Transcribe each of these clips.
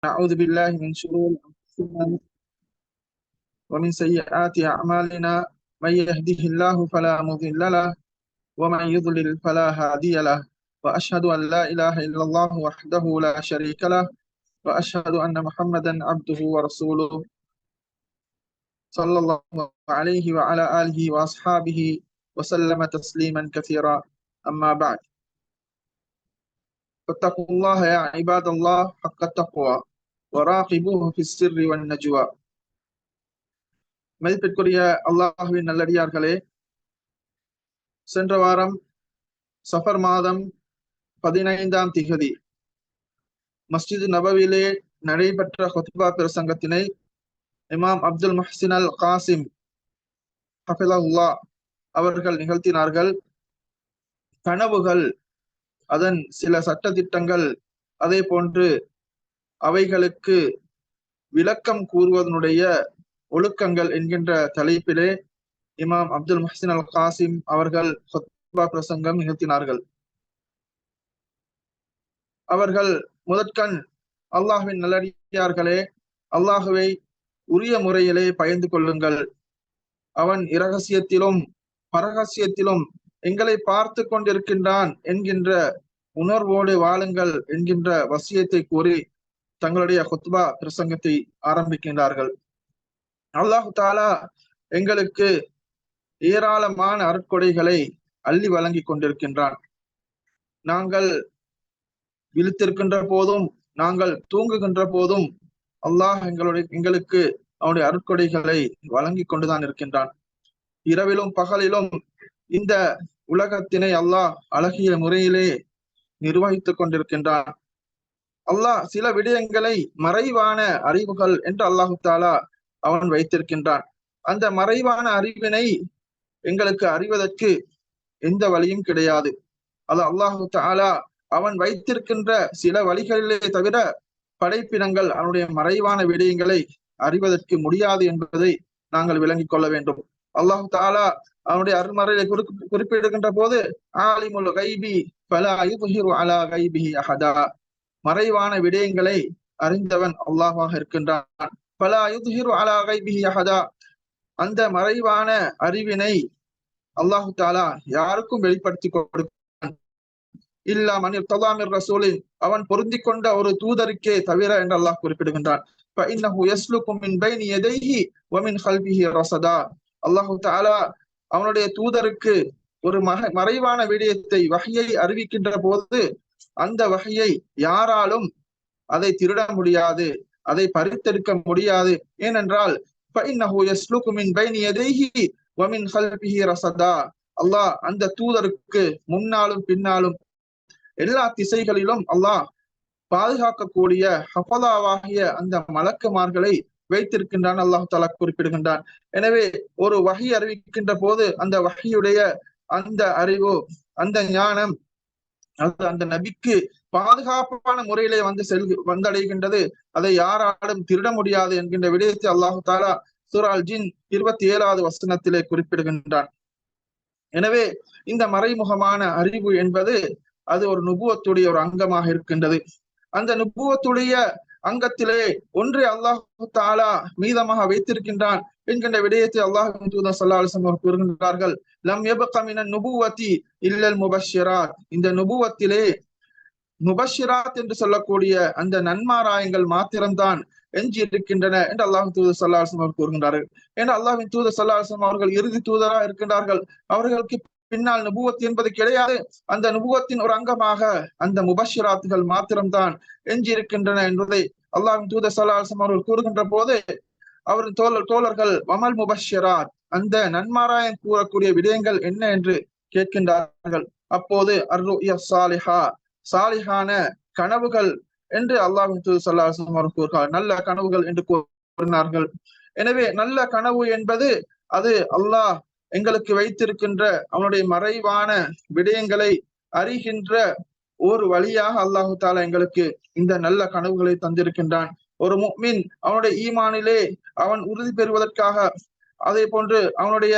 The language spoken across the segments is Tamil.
نعوذ بالله من شرور أنفسنا ومن سيئات أعمالنا من يهده الله فلا مضل له ومن يضلل فلا هادي له وأشهد أن لا إله إلا الله وحده لا شريك له وأشهد أن محمدا عبده ورسوله صلى الله عليه وعلى آله وأصحابه وسلم تسليما كثيرا أما بعد فاتقوا الله يا عباد الله حق التقوى وراقبوه في السر والنجوى. மதிப்பிற்குரிய அல்லாஹுவின் நல்லடியார்களே, சென்ற வாரம் சஃபர் மாதம் 15ஆம் திகதி மஸ்ஜித் நபவியிலே நடைபெற்ற ஹுத்பா பிரசங்கத்தினை இமாம் அப்துல் முஹ்சின் அல் காசிம் ஹஃபிலஹுல்லாஹ் அவர்கள் நிகழ்த்தினார்கள். கனவுகள், அதன் சில சட்டதிட்டங்கள், அதே போன்று அவைகளுக்கு விளக்கம் கூறுவதனுடைய ஒழுக்கங்கள் என்கின்ற தலைப்பிலே இமாம் அப்துல் முஹ்சின் அல் காசிம் அவர்கள் ஹுத்பா பிரசங்கம் நிகழ்த்தினார்கள். அவர்கள் முதற்கண் அல்லாஹ்வின் நல்லடியார்களே, அல்லாஹுவை உரிய முறையிலே பயந்து கொள்ளுங்கள், அவன் இரகசியத்திலும் பரகசியத்திலும் எங்களை பார்த்து கொண்டிருக்கின்றான் என்கின்ற உணர்வோடு வாழுங்கள் என்கின்ற வசியத்தை கூறி தங்களுடைய ஹுத்பா பிரசங்கத்தை ஆரம்பிக்கின்றார்கள். அல்லாஹு தாலா எங்களுக்கு ஏராளமான அருட்கொடைகளை அள்ளி வழங்கி கொண்டிருக்கின்றான். நாங்கள் விழித்திருக்கின்ற போதும் நாங்கள் தூங்குகின்ற போதும் அல்லாஹ் எங்களுக்கு அவனுடைய அருட்கொடைகளை வழங்கி கொண்டுதான் இருக்கின்றான். இரவிலும் பகலிலும் இந்த உலகத்தினை அல்லாஹ் அழகிய முறையிலே நிர்வகித்துக் கொண்டிருக்கின்றான். அல்லாஹ் சில விடயங்களை மறைவான அறிவுகள் என்று அல்லாஹு தாலா அவன் வைத்திருக்கின்றான். அந்த மறைவான அறிவினை எங்களுக்கு அறிவதற்கு எந்த வழியும் கிடையாது. அது அல்லாஹு தாலா அவன் வைத்திருக்கின்ற சில வழிகளிலே தவிர படைப்பினங்கள் அவனுடைய மறைவான விடயங்களை அறிவதற்கு முடியாது என்பதை நாங்கள் விளங்கிக் கொள்ள வேண்டும். அல்லாஹு தாலா அவனுடைய அருள்மறையை குறிப்பிடுகின்ற போது ஆலிமுல் கைபி ஃபலா யுத்ஹிரு அலா கைபிஹி அஹதா, மறைவான விடயங்களை அறிந்தவன் அல்லாஹ்வாக இருக்கின்றான். ஃபலா யுத்ஹிரு அலா கைபிஹி அஹதா, அந்த மறைவான அறிவினை அல்லாஹு தாலா யாருக்கும் வெளிப்படுத்தி கொடுக்க இல்லா மனிர் தலாமிர் ரசூலின், அவன் பொருந்தி கொண்ட ஒரு தூதருக்கே தவிர என்று அல்லாஹ் குறிப்பிடுகின்றான். அல்லாஹு தாலா அவனுடைய தூதருக்கு ஒரு மறைவான விடயத்தை வஹ்யை அறிவிக்கின்ற போது அந்த வஹ்யை யாராலும் அதை திருட முடியாது, அதை பறித்தெடுக்க முடியாது. ஏனென்றால் அல்லாஹ் அந்த தூதருக்கு முன்னாலும் பின்னாலும் எல்லா திசைகளிலும் அல்லாஹ் பாதுகாக்கக்கூடிய ஹஃபலாவாகிய அந்த மலக்குமார்களை வைத்திருக்கின்றான். அல்லாஹ் தஆலா குறிப்பிடுகின்றான். எனவே ஒரு வஹி அறிவிக்கின்ற போது அந்த வஹியுடைய அந்த அறிவு, அந்த ஞானம் அந்த நபிக்கு பாதுகாப்பான முறையிலே வந்தடைகின்றது. அதை யாராலும் திருட முடியாது என்கின்ற விடயத்தை அல்லாஹு தாலா சூரா அல் ஜின் 27வது வசனத்திலே குறிப்பிடுகின்றான். எனவே இந்த மறைமுகமான அறிவு என்பது அது ஒரு நுபுவத்துடைய ஒரு அங்கமாக இருக்கின்றது. அந்த நுபுவத்துடைய அங்கத்திலே ஒன்றை அல்லாஹு தாலா மீதமாக வைத்திருக்கின்றான் என்கின்ற விடயத்தை அல்லாஹ்வின் தூதர் ஸல்லல்லாஹு அலைஹி வஸல்லம் கூறுகின்றார்கள். லம் யபக மினன் நுபுவத்தி இல்லல் முபஷ்ஷிராத், இந்த நுபுவத்திலே முபஷ்ஷிராத் என்று சொல்லக்கூடிய அந்த நன்மாராயங்கள் மாத்திரம்தான் எஞ்சி இருக்கின்றன என்று அல்லாஹ்வின் தூதர் ஸல்லல்லாஹு அலைஹி வஸல்லம் கூறுகின்றார்கள். ஏன்னா அல்லாஹ்வின் தூதர் ஸல்லல்லாஹு அலைஹி வஸல்லம் அவர்கள் இறுதி தூதராக இருக்கின்றார்கள். அவர்களுக்கு பின்னால் நுபுவத் என்பது கிடையாது. அந்த நுபுவத்தின் ஒரு அங்கமாக அந்த முபஷ்ஷிராத்துகள் மாத்திரம்தான் எஞ்சி இருக்கின்றன என்பதை அல்லாஹ்வின் தூதர் ஸல்லல்லாஹு அலைஹி வஸல்லம் அவர்கள் கூறுகின்ற போது அவரின் தோழர்கள் வமல் முபஷ்ஷிராத், அந்த நன்மாராயம் கூறக்கூடிய விடயங்கள் என்ன என்று கேட்கின்றார்கள். அப்போது அர்ருயா சாலிஹா, சாலிஹான கனவுகள் என்று அல்லாஹ்வின் தூதர் ஸல்லல்லாஹு அலைஹி வஸல்லம் அவர்கள் கூறுகிறார்கள். நல்ல கனவுகள் என்று கூறினார்கள். எனவே நல்ல கனவு என்பது அது அல்லாஹ் எங்களுக்கு வைத்திருக்கின்ற அவனுடைய மறைவான விடயங்களை அறிகின்ற ஒரு வழியாக அல்லாஹு தாலா எங்களுக்கு இந்த நல்ல கனவுகளை தந்திருக்கின்றான். ஒரு முஃமின் அவனுடைய ஈமானிலே அவன் உறுதி பெறுவதற்காக, அதே போன்று அவனுடைய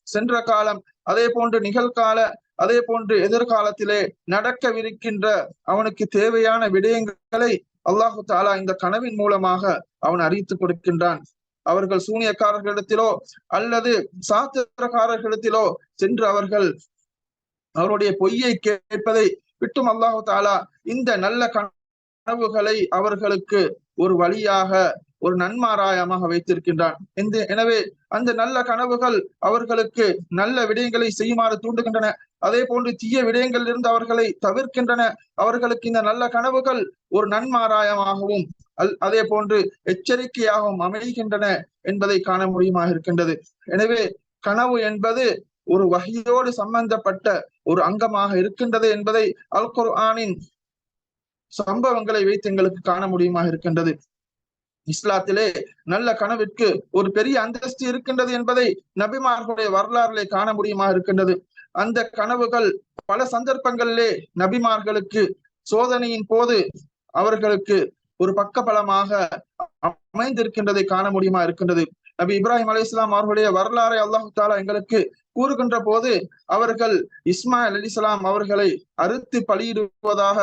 சென்ற காலம், அதே போன்று நிகழ்கால, அதே போன்று எதிர்காலத்திலே நடக்கவிருக்கின்ற அவனுக்கு தேவையான விடயங்களை அல்லாஹு தாலா இந்த கனவின் மூலமாக அவன் அறிவித்துக் கொடுக்கின்றான். அவர்கள் சூனியக்காரர்களிடத்திலோ அல்லது சாத்திரக்காரர்களிடத்திலோ சென்று அவருடைய பொய்யை கேட்பதை விட்டும் அல்லாஹு தாலா இந்த நல்ல கனவுகளை அவர்களுக்கு ஒரு வழியாக, ஒரு நன்மாராயமாக வைத்திருக்கின்றான். எனவே அந்த நல்ல கனவுகள் அவர்களுக்கு நல்ல விடயங்களை செய்யுமாறு தூண்டுகின்றன. அதே போன்று தீய விடயங்களில் இருந்து அவர்களை தவிர்க்கின்றன. அவர்களுக்கு இந்த நல்ல கனவுகள் ஒரு நன்மாராயமாகவும் அதே போன்று எச்சரிக்கையாகவும் அமைகின்றன என்பதை காண முடியுமாக இருக்கின்றது. எனவே கனவு என்பது ஒரு வஹியோடு சம்பந்தப்பட்ட ஒரு அங்கமாக இருக்கின்றது என்பதை அல் குர்ஆனின் சம்பவங்களை வைத்து எங்களுக்கு காண முடியுமாக இருக்கின்றது. இஸ்லாத்திலே நல்ல கனவிற்கு ஒரு பெரிய அந்தஸ்து இருக்கின்றது என்பதை நபிமார்களுடைய வரலாறுகளை காண முடியுமாக இருக்கின்றது. அந்த கனவுகள் பல சந்தர்ப்பங்களிலே நபிமார்களுக்கு சோதனையின் போது அவர்களுக்கு ஒரு பக்கபலமாக அமைந்திருக்கின்றதை காண முடியுமா இருக்கின்றது. நபி இப்ராஹிம் அலைஹிஸ்ஸலாம் அவர்களுடைய வரலாறை அல்லாஹு தாலா எங்களுக்கு கூறுகின்ற போது அவர்கள் இஸ்மாயில் அலைஹிஸ்ஸலாம் அவர்களை அறுத்து பலியிடுவதாக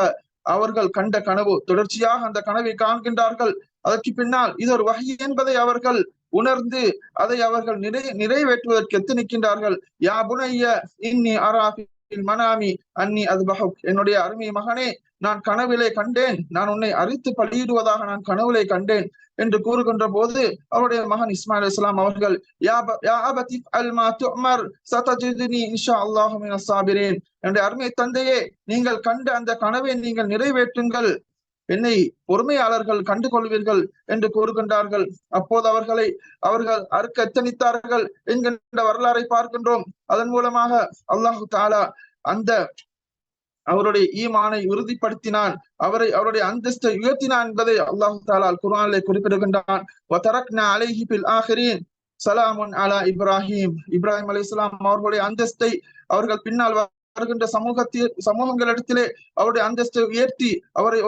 அவர்கள் கண்ட கனவு, தொடர்ச்சியாக அந்த கனவை காண்கின்றார்கள். அதற்கு பின்னால் இது ஒரு வஹி என்பதை அவர்கள் உணர்ந்து அதை அவர்கள் நிறைவேற்றுவதற்கு எத்தனிக்கின்றார்கள். யா புனைய இன்னி அரா ஃபில் மனாமி அன்னி அஸ்பஹுக், என்னுடைய அருமை மகனே, நான் கனவிலே கண்டேன், நான் உன்னை அரித்து பலியிடுவதாக நான் கனவிலே கண்டேன் என்று கூறுகின்ற போது அவருடைய மகன் இஸ்மாயில் அலைஹிஸ்ஸலாம் அவர்கள் யா அபதி அல் மா துஅமர் சதஜிதுனி இன்ஷா அல்லாஹு மினஸ் சாபிரீன், என்னுடைய அருமை தந்தையே, நீங்கள் கண்ட அந்த கனவை நீங்கள் நிறைவேற்றுங்கள், என்னை பொறுமையாளர்கள் கண்டுகொள்வீர்கள் என்று கூறுகின்றார்கள். அப்போது அவர்கள் அறுக்க எத்தனித்தார்கள் என்கின்ற வரலாறை பார்க்கின்றோம். அதன் மூலமாக அல்லாஹு தாலா அந்த அவருடைய ஈமானை உறுதிப்படுத்தினான், அவருடைய அந்தஸ்தை உயர்த்தினான் என்பதை அல்லாஹு தாலா குர்ஆனிலே குறிப்பிடுகின்றான். வதரக்னா அலைஹி ஃபில் ஆகிரீன் சலாமுன் அலா இப்ராஹிம், இப்ராஹிம் அலைஹிஸ்ஸலாம் அவர்களுடைய அந்தஸ்தை அவர்கள் பின்னால் வருகின்ற சமூகங்களிடத்திலே அவருடைய அந்தஸ்தை உயர்த்தி அவரை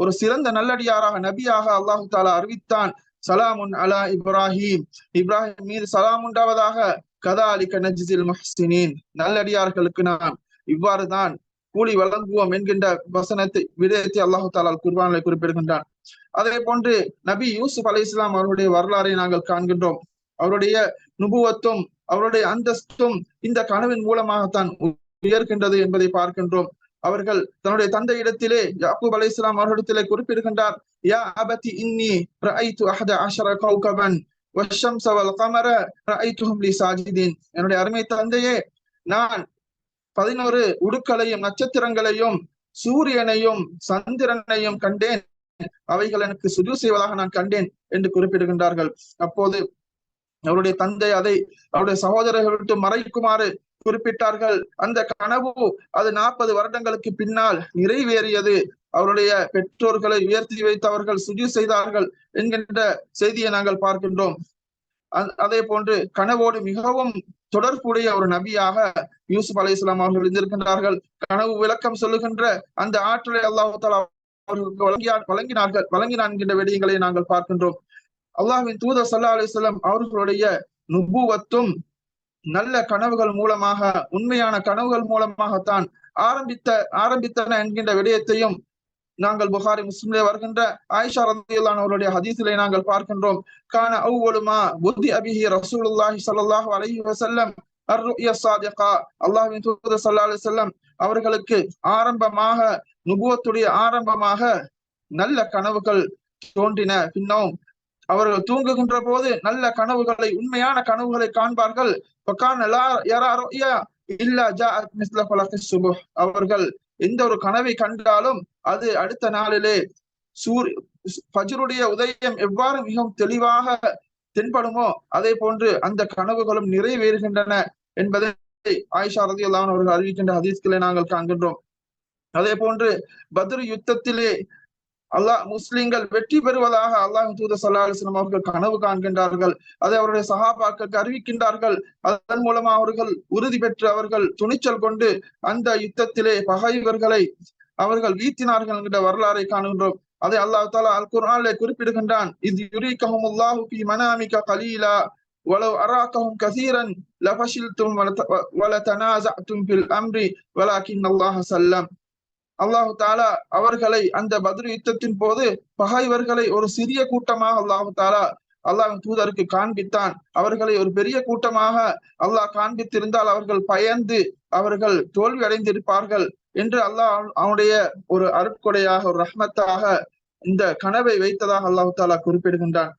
ஒரு சிறந்த நல்லடியாராக, நபியாக அல்லாஹு தாலா அறிவித்தான். சலாமுன் அலா இப்ராஹிம், இப்ராஹிம் மீது சலாம் உண்டாவதாக. கதாலிக நஜ்ஸில் முஹ்ஸினீன், நல்லடியார்களுக்கு நாம் இவ்வாறுதான் கூலி வழங்குவோம் என்கின்ற விடயத்தை அல்லாஹு தாலா குர்ஆனிலே குறிப்பிடுகின்றான். அதே போன்று நபி யூசுப் அலைஹிஸ்ஸலாம் அவருடைய வரலாறை நாங்கள் காண்கின்றோம். அவருடைய நுபுவத்தும் அவருடைய அந்தஸ்தும் இந்த கனவின் மூலமாகத்தான் உயர்கின்றது என்பதை பார்க்கின்றோம். அவர்கள் தன்னுடைய தந்தையிடத்திலே யாக்கூப் அலைஹிஸ்ஸலாம் அவர்களிடத்திலே குறிப்பிடுகின்றார். யா அபதி இன்னி ரஅய்து அஹத அஷர கௌகபன் வஷ்ஷம்ஸ வல் கமர ரஅய்துஹும் லி சாஜிதீன், என்னுடைய அருமை தந்தையே, நான் 11 உடுக்களையும் நட்சத்திரங்களையும் சூரியனையும் சந்திரனையும் கண்டேன், அவைகள் எனக்கு சுஜூத் செய்வதாக நான் கண்டேன் என்று குறிப்பிடுகின்றார்கள். அப்போது அவருடைய தந்தை அதை அவருடைய சகோதரர்கள் விட்டு மறைக்குமாறு குறிப்பிட்டார்கள். அந்த கனவு அது 40 வருடங்களுக்கு பின்னால் நிறைவேறியது. அவருடைய பெற்றோர்களை உயர்த்தி வைத்து அவர்கள் சுஜூத் செய்தார்கள் என்கின்ற செய்தியை நாங்கள் பார்க்கின்றோம். அதே போன்று கனவோடு மிகவும் தொடர்புடைய ஒரு நபியாக யூசுப் அலைஹிஸ்ஸலாம் அவர்கள் இருந்திருக்கின்றார்கள். கனவு விளக்கம் சொல்லுகின்ற அந்த ஆற்றலை அல்லாஹ் தஆலா அவர்களுக்கு வழங்கினான் என்கின்ற விடயங்களை நாங்கள் பார்க்கின்றோம். அல்லாஹ்வின் தூதர் ஸல்லல்லாஹு அலைஹி வஸல்லம் அவர்களுடைய நுபுவத்தும் நல்ல கனவுகள் மூலமாக, உண்மையான கனவுகள் மூலமாகத்தான் ஆரம்பித்தன என்கின்ற விடயத்தையும் நாங்கள் புகாரி முஸ்லிமிலே வருகின்ற ஆயிஷா ரலியல்லாஹு அன்ஹா அவருடைய ஹதீஸிலே நாங்கள் பார்க்கின்றோம். கான அவ்வலு மா புதி அபிஹி ரசூலுல்லாஹி ஸல்லல்லாஹு அலைஹி வஸல்லம் அர்-ருயா ஸாதிகா, அல்லாஹ்வின் தூதர் ஸல்லல்லாஹு அலைஹி வஸல்லம் அவர்களுக்கு ஆரம்பமாக, நுபுவத்துடைய ஆரம்பமாக நல்ல கனவுகள் தோன்றின. பின்னும் அவர்கள் தூங்குகின்ற போது நல்ல கனவுகளை, உண்மையான கனவுகளை காண்பார்கள். அவர்கள் எந்த ஒரு கனவை கண்டாலும் அது அடுத்த நாளிலே ஃபஜ்ருடைய உதயம் எவ்வாறு மிகவும் தெளிவாக தென்படுமோ அதே போன்று அந்த கனவுகளும் நிறைவேறுகின்றன என்பதை ஆயிஷா ரலியல்லாஹு அன்ஹா அவர்கள் அறிவிக்கின்ற ஹதீஸ்களை நாங்கள் காண்கின்றோம். அதே போன்று பத்ர் யுத்தத்திலே முஸ்லிம்கள் வெற்றி பெறுவதாக அல்லாஹ் தூதர் ஸல்லல்லாஹு அலைஹி வஸல்லம் அவர்கள் கனவு காண்கின்றார்கள். அதை அவருடைய சஹாபாக்களுக்கு அறிவிக்கின்றார்கள். அதன் மூலமா அவர்கள் உறுதி பெற்று அவர்கள் துணிச்சல் கொண்டு அந்த யுத்தத்திலே பகைவர்களை அவர்கள் வீழ்த்தினார்கள் என்கிற வரலாறை காணுகின்றோம். அதை அல்லாஹ் தஆலா அல் குர்ஆனிலே குறிப்பிடுகின்றான். இத் யுரீகஹுமுல்லாஹு ஃபீ மனாமிக கலீலா வலவ் அராகஹும் கஸீரன் லஃபஷில்தும் வலதனாஸஅதும் ஃபில் அம்ரி வலக்கின்னல்லாஹ ஸல்லம். அல்லாஹு தாலா அவர்களை அந்த பத்ர் யுத்தத்தின் போது பகைவர்களை ஒரு சிறிய கூட்டமாக அல்லாஹு தாலா அல்லாஹ் தூதருக்கு காண்பித்தான். அவர்களை ஒரு பெரிய கூட்டமாக அல்லாஹ் காண்பித்திருந்தால் அவர்கள் பயந்து அவர்கள் தோல்வி அடைந்திருப்பார்கள் என்று அல்லாஹ் அவனுடைய ஒரு அருட்கொடையாக, ஒரு ரஹ்மத்தாக இந்த கனவை வைத்ததாக அல்லாஹு தாலா குறிப்பிடுகின்றான்.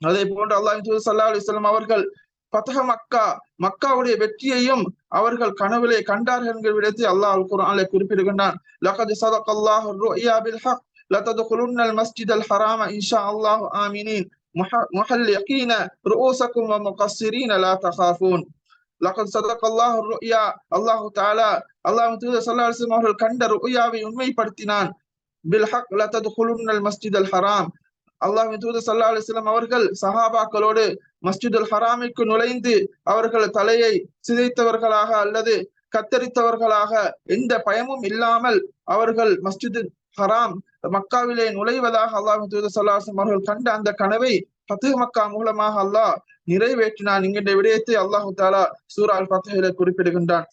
அதே போன்று அல்லாஹ் ஸல்லல்லாஹு அலைஹி வஸல்லம் அவர்கள் ஃபத்ஹ மக்கா, மக்காவுடைய வெற்றியையும் அவர்கள் கனவிலே கண்டார்கள் என்கிற விடத்தை அல்லாஹ் அல் குர்ஆனிலே குறிப்பிடுகின்றான். லகத் ஸதகல்லாஹு ருயா பில் ஹக் லததுகுலுன்னல் மஸ்ஜிதல் ஹராம இன்ஷா அல்லாஹ் ஆமினீன் முஹல்லிகீன ரூஸக்கும் வ முகஸ்ஸிரீன லா தகாஃபூன். லகத் ஸதகல்லாஹு ருயா, அல்லாஹ் தஆலா அல்லாஹ் தூதர் ஸல்லல்லாஹு அலைஹி வஸல்லம் அவர்கள் கண்ட ருயாவை உண்மைப்படுத்தினான். பில் ஹக் லததுகுலுன்னல் மஸ்ஜிதல் ஹராம், அல்லாஹ்வின் தூதர் ஸல்லல்லாஹு அலைஹி வஸல்லம் அவர்கள் சஹாபாக்களோடு மஸ்ஜிதுல் ஹராமிற்கு நுழைந்து அவர்கள் தலையை சிதைத்தவர்களாக அல்லது கத்தரித்தவர்களாக எந்த பயமும் இல்லாமல் அவர்கள் மஸ்ஜிது ஹராம் மக்காவிலே நுழைவதாக அல்லாஹ்வின் தூதர் ஸல்லல்லாஹு அலைஹி வஸல்லம் அவர்கள் கண்ட அந்த கனவை ஃபத்ஹ் மக்கா மூலமாக அல்லாஹ் நிறைவேற்றினான் என்கின்ற விடயத்தை அல்லாஹ் தஆலா சூரா அல் ஃபத்ஹிலே குறிப்பிடுகின்றான்.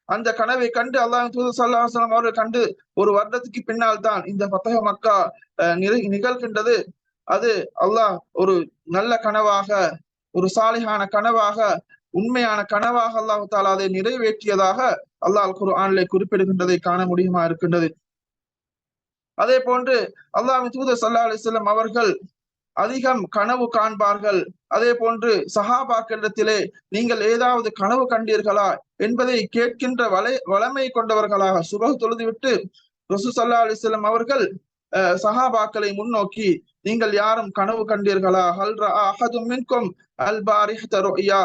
அந்த கனவை கண்டு அல்லாஹ் தூதர் ஸல்லல்லாஹு அலைஹி வஸல்லம் அவர்கள் கண்டு ஒரு வருடத்துக்கு பின்னால் தான் இந்த ஃபத்ஹ் மக்கா நிகழ்கின்றது. அது அல்லாஹ் ஒரு நல்ல கனவாக, ஒரு சாலிஹான கனவாக, உண்மையான கனவாக அல்லாஹ் தஆலா அதை நிறைவேற்றியதாக அல்லாஹ் அல் குர்ஆனிலே குறிப்பிடுகின்றதை காண முடியுமா இருக்கின்றது. அதே போன்று அல்லாஹ்வின் தூதர் ஸல்லல்லாஹு அலைஹி வஸல்லம் அவர்கள் அதிகம் கனவு காண்பார்கள். அதே போன்று சஹாபாக்களிடத்திலே நீங்கள் ஏதாவது கனவு கண்டீர்களா என்பதை கேட்கின்ற வளமை கொண்டவர்களாக சுபஹ் தொழுதுவிட்டு ரசூல் ஸல்லல்லாஹு அலைஹி வஸல்லம் அவர்கள் சஹாபாக்களை முன்னோக்கி நீங்கள் யாரும் கனவு கண்டீர்களா, ஹல் ரஆ அஹதும் மின்கும் அல் பாரிஹத ருயா,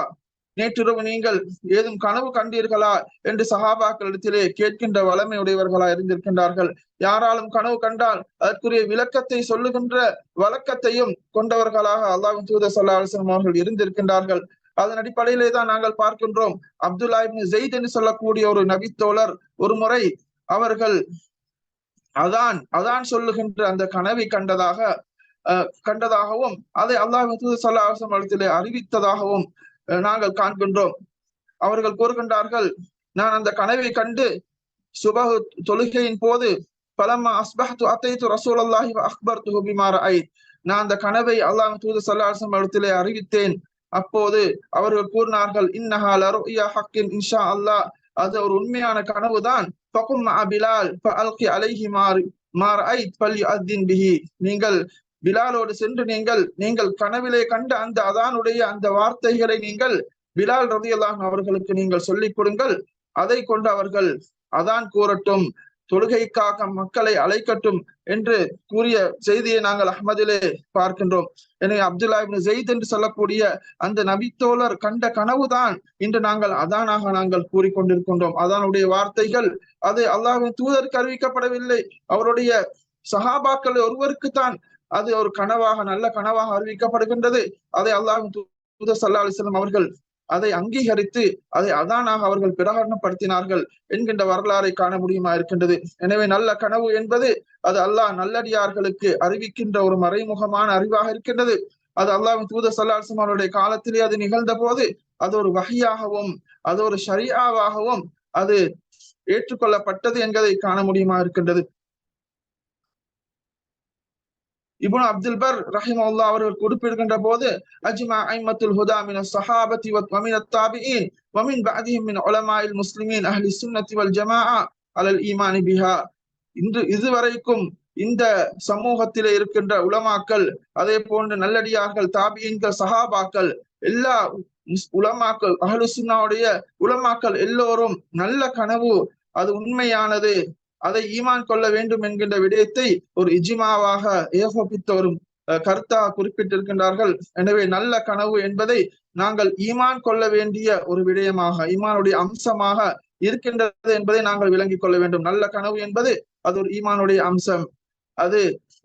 நேற்றிரவு நீங்கள் ஏதும் கனவு கண்டீர்களா என்று சஹாபாக்களிடத்திலே கேட்கின்ற வளமை உடையவர்களா இருந்திருக்கின்றார்கள். யாராலும் கனவு கண்டால் அதற்குரிய விளக்கத்தை சொல்லுகின்ற வழக்கத்தையும் கொண்டவர்களாக அல்லாஹ்வின் தூதர் ஸல்லல்லாஹு அலைஹி வஸல்லம் அவர்கள் இருந்திருக்கின்றார்கள். அதன் அடிப்படையிலே தான் நாங்கள் பார்க்கின்றோம், அப்துல்லா இப்னு ஸைத் என்று சொல்லக்கூடிய ஒரு நபித்தோழர் ஒரு முறை அவர்கள் அதான் சொல்லுகின்ற அந்த கனவை கண்டதாகவும் அதை அல்லாஹ்வின் தூதர் ஸல்லல்லாஹு அலைஹி வஸல்லம் அறிவித்ததாகவும் நாங்கள் காண்கின்றோம். அவர்கள் கூறுகின்றார்கள், நான் அந்த கனவை கண்டு சுபஹ் தொழுகையின் போது பலம்மா அஸ்பஹ்து அத்தைது ரசூலுல்லாஹி வ அக்பர்துஹு பிமா ரஅய்த், நான் அந்த கனவை அல்லாஹ்வின் தூதர் ஸல்லல்லாஹு அலைஹி வஸல்லம் அறிவித்தேன். அப்போது அவர்கள் கூறினார்கள், இன்னஹா லருயா ஹக்கின் இன்ஷா அல்லாஹ், அது ஒரு உண்மையான கனவுதான். ஃபகும் மஅ பிலால் ஃபஅல்கி அலைஹி மா ரஅய்த் ஃபல்யுஅத்தின் பிஹி, நீங்கள் பிலாலோடு சென்று நீங்கள் கனவிலே கண்ட அந்த அதானுடைய அந்த வார்த்தைகளை நீங்கள் பிலால் ரலியல்லாஹு அன்ஹு அவர்களுக்கு நீங்கள் சொல்லிக் கொடுங்கள். அதை கொண்டு அவர்கள் அதான் கூறட்டும், தொழுகைக்காக மக்களை அழைக்கட்டும் என்று கூறிய செய்தியை நாங்கள் அஹ்மதிலே பார்க்கின்றோம். எனவே அப்துல்லா இப்னு ஸைத் என்று சொல்லக்கூடிய அந்த நபித்தோழர் கண்ட கனவுதான் இன்று நாங்கள் நாங்கள் கூறிக்கொண்டிருக்கின்றோம். அதானுடைய வார்த்தைகள் அது அல்லாஹ்வின் தூதருக்கு அறிவிக்கப்படவில்லை, அவருடைய சஹாபாக்கள் ஒருவருக்குத்தான் அது ஒரு கனவாக, நல்ல கனவாக அறிவிக்கப்படுகின்றது. அதை அல்லாஹ்வின் தூதர் ஸல்லல்லாஹு அலைஹி வஸல்லம் அவர்கள் அதை அங்கீகரித்து அதை அதானாக அவர்கள் பிரகடனப்படுத்தினார்கள் என்கின்ற வரலாறை காண முடியுமா இருக்கின்றது. எனவே நல்ல கனவு என்பது அது அல்லாஹ் நல்லடியார்களுக்கு அறிவிக்கின்ற ஒரு மறைமுகமான அறிவாக இருக்கின்றது. அது அல்லாஹ்வின் தூதர் ஸல்லல்லாஹு அலைஹி வஸல்லம் அவருடைய காலத்திலே அது நிகழ்ந்த போது அது ஒரு வஹியாகவும் அது ஒரு ஷரீஆவாகவும் அது ஏற்றுக்கொள்ளப்பட்டது என்பதை காண முடியுமா இருக்கின்றது. இப்னு அப்துல் பர் ரஹிமஹுல்லாஹ் அவர்கள் குறிப்பிடுகின்ற போது, அஜ்மா ஐமத்துல் ஹுதா மின ஸஹாபத்தி வ மின தாபிஈன் வ மின் பஅதிஹிம் மின் உலமாஇல் முஸ்லிமீன் அஹ்லி சுன்னத்தி வல் ஜமாஅ அலல் ஈமானி பிஹா, இதுவரைக்கும் இந்த சமூகத்திலே இருக்கின்ற உலமாக்கள், அதே போன்று நல்லடியார்கள், தாபிஈன்கள், சஹாபாக்கள், எல்லா உலமாக்கள், அஹ்லு சுன்னாவுடைய உலமாக்கள் எல்லோரும் நல்ல கனவு அது உண்மையானது, அதை ஈமான் கொள்ள வேண்டும் என்கின்ற விடயத்தை ஒரு இஜ்மாவாக ஏகோபித்த ஒரு கருத்தாக குறிப்பிட்டிருக்கின்றார்கள். எனவே நல்ல கனவு என்பதை நாங்கள் ஈமான் கொள்ள வேண்டிய ஒரு விடயமாக, ஈமானுடைய அம்சமாக இருக்கின்றது என்பதை நாங்கள் விளங்கிக் கொள்ள வேண்டும். நல்ல கனவு என்பது அது ஒரு ஈமானுடைய அம்சம். அது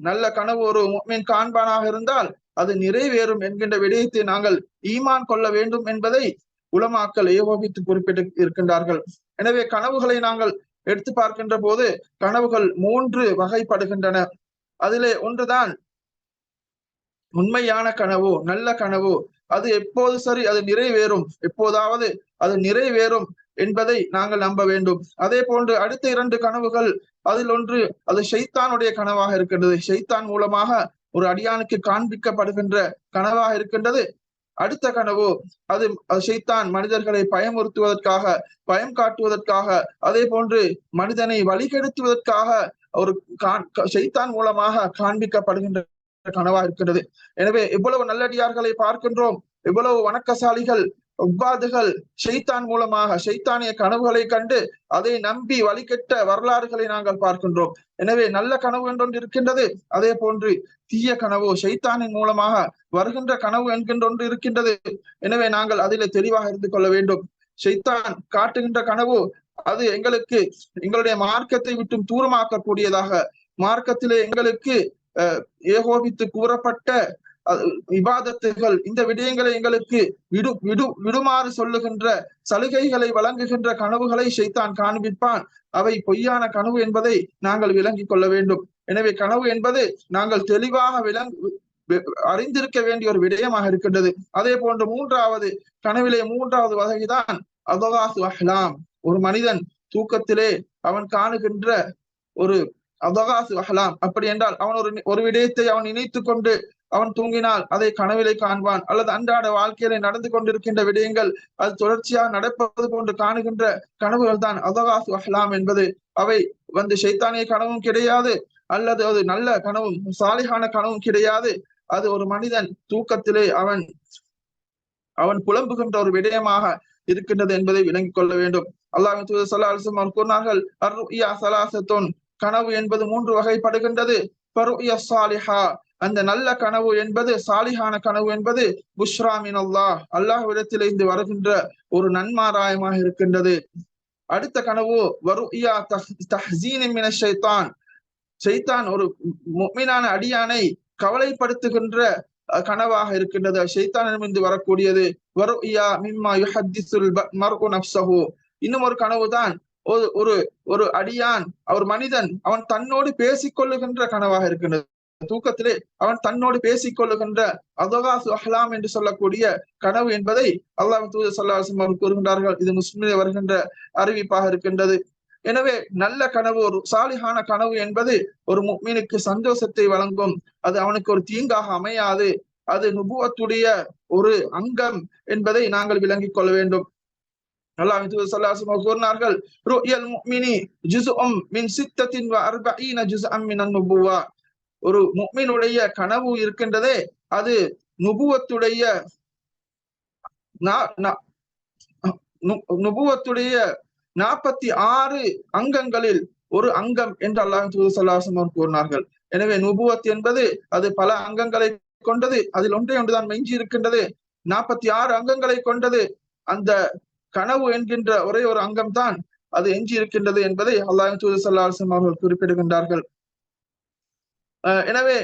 நல்ல கனவு ஒரு முஃமின் காண்பானாக இருந்தால் அது நிறைவேறும் என்கின்ற விடயத்தை நாங்கள் ஈமான் கொள்ள வேண்டும் என்பதை உலமாக்கள் ஏகோபித்து குறிப்பிட்டு இருக்கின்றார்கள். எனவே கனவுகளை நாங்கள் எடுத்து பார்க்கின்ற போது கனவுகள் 3 வகைப்படுகின்றன. அதிலே ஒன்றுதான் உண்மையான கனவு, நல்ல கனவு. அது எப்போது சரி அது நிறைவேறும், எப்போதாவது அது நிறைவேறும் என்பதை நாங்கள் நம்ப வேண்டும். அதே போன்று அடுத்த 2 கனவுகள், அதில் ஒன்று அது ஷைத்தானுடைய கனவாக இருக்கின்றது. ஷைத்தான் மூலமாக ஒரு அடியானுக்கு காண்பிக்கப்படுகின்ற கனவாக இருக்கின்றது. அடுத்த கனவு அது ஷைத்தான் மனிதர்களை பயமுறுத்துவதற்காக, பயம் காட்டுவதற்காக, அதே போன்று மனிதனை வழிகெடுத்துவதற்காக ஒரு ஷைத்தான் மூலமாக காண்பிக்கப்படுகின்ற கனவா இருக்கின்றது. எனவே எவ்வளவு நல்லடியார்களை பார்க்கின்றோம், எவ்வளவு வணக்கசாலிகள், உப்பாதுகள் ஷைத்தான் மூலமாக ஷைத்தானிய கனவுகளை கண்டு அதை நம்பி வழிகெட்ட வரலாறுகளை நாங்கள் பார்க்கின்றோம். எனவே நல்ல கனவு என்றொன்று இருக்கின்றது, அதே போன்று தீய கனவு ஷைத்தானின் மூலமாக வருகின்ற கனவு என்கின்ற ஒன்று இருக்கின்றது. எனவே நாங்கள் அதிலே தெளிவாக இருந்து கொள்ள வேண்டும். ஷைத்தான் காட்டுகின்ற கனவு அது எங்களுக்கு எங்களுடைய மார்க்கத்தை விட்டு தூரமாக்கக்கூடியதாக, மார்க்கத்திலே எங்களுக்கு ஏகோபித்து கூறப்பட்ட இபாதத்துகள், இந்த விடயங்களை எங்களுக்கு விடுமாறு சொல்லுகின்ற சலுகைகளை வழங்குகின்ற கனவுகளை ஷைத்தான் காண்பிப்பான். அவை பொய்யான கனவு என்பதை நாங்கள் விளங்கிக் கொள்ள வேண்டும். எனவே கனவு என்பது நாங்கள் தெளிவாக அறிந்திருக்க வேண்டிய ஒரு விடயமாக இருக்கின்றது. அதே போன்று கனவிலே மூன்றாவது வகைதான் அதகாசு அஹ்லாம். ஒரு மனிதன் தூக்கத்திலே அவன் காணுகின்ற ஒரு அதகாசு அஹ்லாம். அப்படி என்றால் அவன் ஒரு விடயத்தை அவன் நினைத்து கொண்டு அவன் தூங்கினால் அதை கனவிலே காண்பான், அல்லது அன்றாட வாழ்க்கையில நடந்து கொண்டிருக்கின்ற விடயங்கள் அது தொடர்ச்சியாக நடப்பது போன்று காணுகின்ற கனவுகள் தான் அதகாசு அஹ்லாம் என்பது. அவை ஷைத்தானிய கனவும் கிடையாது, அல்லது அது நல்ல கனவும் சாலிஹான கனவும் கிடையாது. அது ஒரு மனிதன் தூக்கத்திலே அவன் புலம்புகின்ற ஒரு விடயமாக இருக்கின்றது என்பதை விளங்கிக் கொள்ள வேண்டும். அல்லாஹ்வின் தூதர் ஸல்லல்லாஹு அலைஹி வஸல்லம் கூறினார்கள், அர்ருயா ஸலாஸத்துன், கனவு என்பது 3 வகைப்படுகின்றது. ஃபருயா ஸாலிஹா, அந்த நல்ல கனவு என்பது, சாலிஹான கனவு என்பது புஷ்ரா மினல்லாஹ், அல்லாஹ்விடத்திலிருந்து வருகின்ற ஒரு நன்மாராயமாக இருக்கின்றது. அடுத்த கனவு வருயா தஹ்ஸீன் மினஷ் ஷைத்தான், ஷைத்தான் ஒரு முஃமினான அடியானை கவலைப்படுத்துகின்ற கனவாக இருக்கின்றது, ஷைத்தானிடமிருந்து வரக்கூடியது. வருயா மிம்மா யுஹத்திஸுல் மர்உ நஃப்ஸஹு, இன்னும் ஒரு கனவுதான் ஒரு அடியான், ஒரு மனிதன் அவன் தன்னோடு பேசிக்கொள்ளுகின்ற கனவாக இருக்கின்றது. தூக்கத்திலே அவன் தன்னோடு பேசிக் கொள்ளுகின்ற அதகாசு அஹ்லாம் என்று சொல்லக்கூடிய கனவு என்பதை அல்லாஹ்வின் தூதர் ஸல்லல்லாஹு அலைஹி வஸல்லம் கூறுகின்றார்கள். இது முஸ்லிமிலே வருகின்ற அறிவிப்பாக இருக்கின்றது. எனவே நல்ல கனவு, ஒரு சாலிஹான கனவு என்பது ஒரு முஃமினுக்கு சந்தோஷத்தை வழங்கும். அது அவனுக்கு ஒரு தீங்காக அமையாது. அது நுபுவத்துடைய ஒரு அங்கம் என்பதை நாங்கள் விளங்கிக் கொள்ள வேண்டும். அல்லாஹ்வின் தூதர் ஸல்லல்லாஹு அலைஹி வஸல்லம் கூறினார்கள், ருயல் முஃமினி ஜுஸ்உம் மின் 46 ஜுஸ்அம் மினன் நுபுவா, ஒரு முஃமினுடைய கனவு இருக்கின்றதே அது நுபுவத்துடைய 46 அங்கங்களில் ஒரு அங்கம் என்று அல்லாஹ்வின் தூதர் ஸல்லல்லாஹு அலைஹி வஸல்லம் கூறினார்கள். எனவே நுபுவத் என்பது அது பல அங்கங்களை கொண்டது, அதில் ஒன்றுதான் மெஞ்சி இருக்கின்றது. 46 அங்கங்களை கொண்டது. அந்த கனவு என்கின்ற ஒரே ஒரு அங்கம் தான் அது எஞ்சி இருக்கின்றது என்பதை அல்லாஹ்வின் தூதர் ஸல்லல்லாஹு அலைஹி வஸல்லம் அவர்கள் குறிப்பிடுகின்றார்கள். எனவே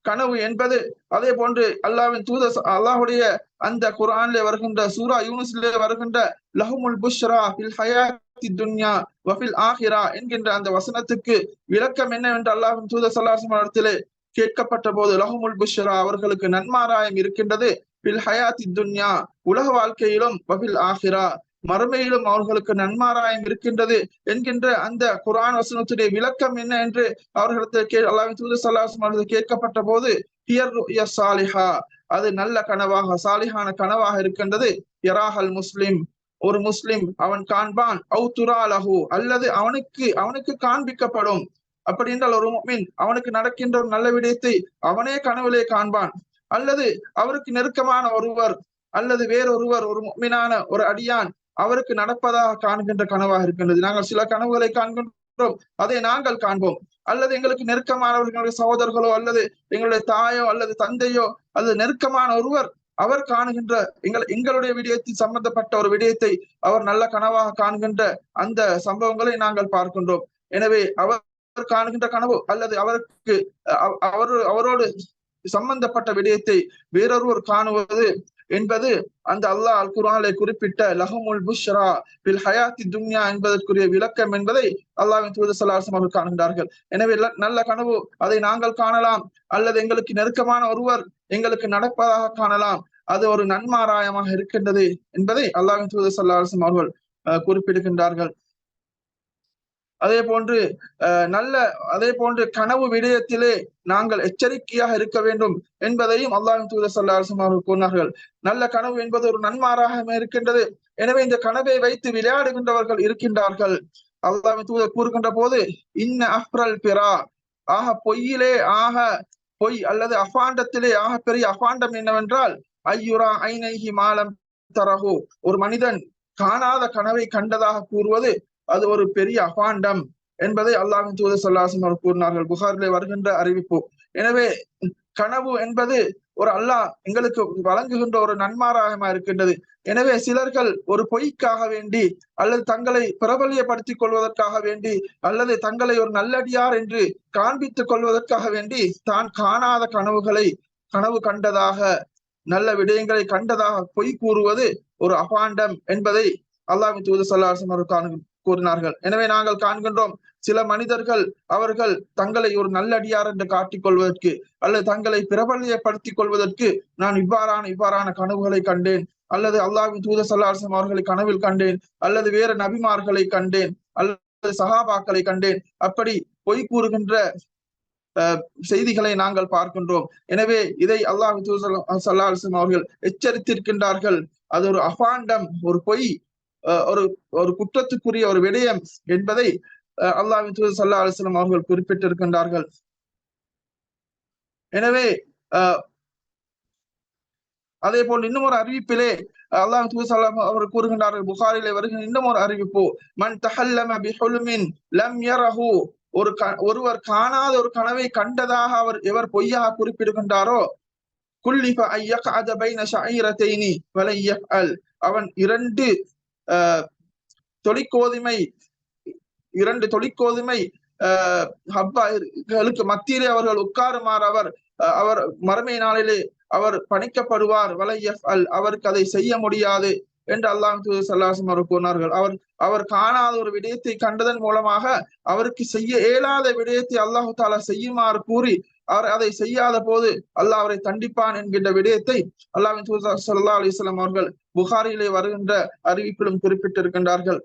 கனவு என்பது, அதே போன்று அல்லாஹுடைய அந்த குர்ஆனிலே வருகின்ற சூரா யூனுஸ்லே வருகின்ற லஹுமுல் புஷ்ரா ஃபில் ஹயாத்தி துன்யா வ ஃபில் ஆஹிரா என்கின்ற அந்த வசனத்துக்கு விளக்கம் என்னவென்று அல்லாஹ்வின் தூதர் ஸல்லல்லாஹு அலைஹி வஸல்லம் கேட்கப்பட்ட போது, லஹுமுல் புஷ்ரா, அவர்களுக்கு நன்மாராயம் இருக்கின்றது, ஃபில் ஹயாத்தி துன்யா, உலக வாழ்க்கையிலும், வ ஃபில் ஆஹிரா, மறுமையிலும் அவர்களுக்கு நன்மாராயம் இருக்கின்றது என்கின்ற அந்த குர்ஆன் வசனத்துடைய விளக்கம் என்ன என்று அவர்களிடத்தில் அல்லாஹ்வின் தூதர் ஸல்லல்லாஹு அலைஹி வஸல்லம் கேட்கப்பட்ட போது, ஹியர் ருயா ஸாலிஹா, அது நல்ல கனவாக சாலிஹான கனவாக இருக்கின்றது. யராஹல் முஸ்லிம், ஒரு முஸ்லிம் அவன் காண்பான், அவு துராலஹு, அல்லது அவனுக்கு காண்பிக்கப்படும். அப்படி என்றால் ஒரு முஃமின் அவனுக்கு நடக்கின்ற ஒரு நல்ல விடயத்தை அவனே கனவிலே காண்பான், அல்லது அவருக்கு நெருக்கமான ஒருவர் அல்லது வேறொருவர், ஒரு முஃமினான ஒரு அடியான் அவருக்கு நடப்பதாக காண்கின்ற கனவாக இருக்கின்றது. நாங்கள் சில கனவுகளை காண்கின்றோம், அதை நாங்கள் காண்போம். அல்லது எங்களுக்கு நெருக்கமானவர்களுடைய சகோதரர்களோ அல்லது எங்களுடைய தாயோ அல்லது தந்தையோ அல்லது நெருக்கமான ஒருவர் அவர் காணுகின்ற எங்களுடைய விடயத்தில் சம்பந்தப்பட்ட ஒரு விடயத்தை அவர் நல்ல கனவாக காண்கின்ற அந்த சம்பவங்களை நாங்கள் பார்க்கின்றோம். எனவே அவர் காணுகின்ற கனவு அல்லது அவரோடு சம்பந்தப்பட்ட விடயத்தை வேறொருவர் காணுவது என்பது அந்த அல்லாஹ் அல் குர்ஆனிலே குறிப்பிட்ட லஹுமுல் புஷ்ரா ஃபில் ஹயாத்தி துன்யா என்பதற்குரிய விளக்கம் என்பதை அல்லாஹ்வின் தூதர் ஸல்லல்லாஹு அலைஹி வஸல்லம் காணுகின்றார்கள். எனவே நல்ல கனவு அதை நாங்கள் காணலாம், அல்லது எங்களுக்கு நெருக்கமான ஒருவர் எங்களுக்கு நடப்பதாக காணலாம், அது ஒரு நன்மாராயமாக இருக்கின்றது என்பதை அல்லாஹ்வின் தூதர் ஸல்லல்லாஹு அலைஹி வஸல்லம் அவர்கள் குறிப்பிடுகின்றார்கள். அதே போன்று அதே போன்று கனவு விடயத்திலே நாங்கள் எச்சரிக்கையாக இருக்க வேண்டும் என்பதையும் அல்லாஹ்வின் தூதர் ஸல்லல்லாஹு அலைஹி வஸல்லம் அவர்கள் கூறினார்கள். நல்ல கனவு என்பது ஒரு நன்மாராக இருக்கின்றது. எனவே இந்த கனவை வைத்து விளையாடுகின்றவர்கள் இருக்கின்றார்கள். அல்லாஹ்வின் தூதர் கூறுகின்ற போது, இன்ன அஃப்ரல் பிறா, ஆக பொய்யிலே ஆக பொய் அல்லது அபாண்டத்திலே ஆக பெரிய அபாண்டம் என்னவென்றால், ஐயுரா ஐனைஹி மாலம் தரஹு, ஒரு மனிதன் காணாத கனவை கண்டதாக கூறுவது அது ஒரு பெரிய அபாண்டம் என்பதை அல்லாஹ்வின் தூதர் ஸல்லல்லாஹு அலைஹி வஸல்லம் கூறினார்கள். புகாரிலே வருகின்ற அறிவிப்பு. எனவே கனவு என்பது ஒரு அல்லாஹ் எங்களுக்கு வழங்குகின்ற ஒரு நன்மாராயமா இருக்கின்றது. எனவே சிலர்கள் ஒரு பொய்க்காக வேண்டி அல்லது தங்களை பிரபல்யப்படுத்திக் கொள்வதற்காக வேண்டி அல்லது தங்களை ஒரு நல்லடியார் என்று காண்பித்துக் கொள்வதற்காக வேண்டி தான் காணாத கனவு கண்டதாக, நல்ல விடயங்களை கண்டதாக பொய் கூறுவது ஒரு அபாண்டம் என்பதை அல்லாஹ்வின் தூதர் ஸல்லல்லாஹு அலைஹி வஸல்லம் கூறினார்கள். எனவே நாங்கள் காண்கின்றோம், சில மனிதர்கள் அவர்கள் தங்களை ஒரு நல்லடியார் என்று காட்டிக் கொள்வதற்கு அல்லது தங்களை பிரபல்யப்படுத்திக் கொள்வதற்கு நான் இவ்வாறான கனவுகளை கண்டேன், அல்லது அல்லாஹ்வின் தூதர் ஸல்லல்லாஹு அலைஹி வஸல்லம் அவர்களை கனவில் கண்டேன், அல்லது வேறு நபிமார்களை கண்டேன், அல்லது சஹாபாக்களை கண்டேன், அப்படி பொய் கூறுகின்ற செய்திகளை நாங்கள் பார்க்கின்றோம். எனவே இதை அல்லாஹ்வின் தூதர் ஸல்லல்லாஹு அலைஹி வஸல்லம் அவர்கள் எச்சரித்திருக்கின்றார்கள். அது ஒரு அபாண்டம், ஒரு பொய், ஒரு குற்றத்துக்குரிய ஒரு விடயம் என்பதை அல்லாஹ்வின் தூதர் ஸல்லல்லாஹு அலைஹி வஸல்லம் அவர்கள் குறிப்பிட்டிருக்கின்றார்கள். எனவே அதே போல் இன்னும் ஒரு அறிவிப்பிலே அல்லாஹ்வின் தூதர் ஸல்லல்லாஹு அவர்கள் கூறுகின்றார்கள், புகாரிலே வருகின்ற இன்னும் ஒரு அறிவிப்பு, மன் தஹல்லம பிஹுல்மின் லம் யரஹு, ஒருவர் காணாத ஒரு கனவை கண்டதாக எவர் பொய்யாக குறிப்பிடுகின்றாரோ, குல்லிஃப ஐயக்அத பைன ஷஈரத்தைனி வலை யஃஅல், அவன் இரண்டு தொழிற்கோதுமை ஹப்பாகளுக்கு மத்தியிலே அவர்கள் உட்காருமாறு அவர் மறுமை நாளிலே அவர் பணிக்கப்படுவார். வலை யஃஅல், அவருக்கு அதை செய்ய முடியாது என்று அல்லாஹ்வின் தூதர் ஸல்லல்லாஹு அலைஹி வஸல்லம் கூறினார்கள். அவர் காணாத ஒரு விடயத்தை கண்டதன் மூலமாக அவருக்கு செய்ய இயலாத விடயத்தை அல்லாஹு தஆலா செய்யுமாறு கூறி அவர் அதை செய்யாத போது அல்லாஹ் அவரை தண்டிப்பான் என்கின்ற விடயத்தை அல்லாஹ்வின் தூதர் ஸல்லல்லாஹு அலைஹி வஸல்லம் அவர்கள் புகாரிலே வருகின்ற அறிவிப்பிலும் குறிப்பிட்டிருக்கின்றார்கள்.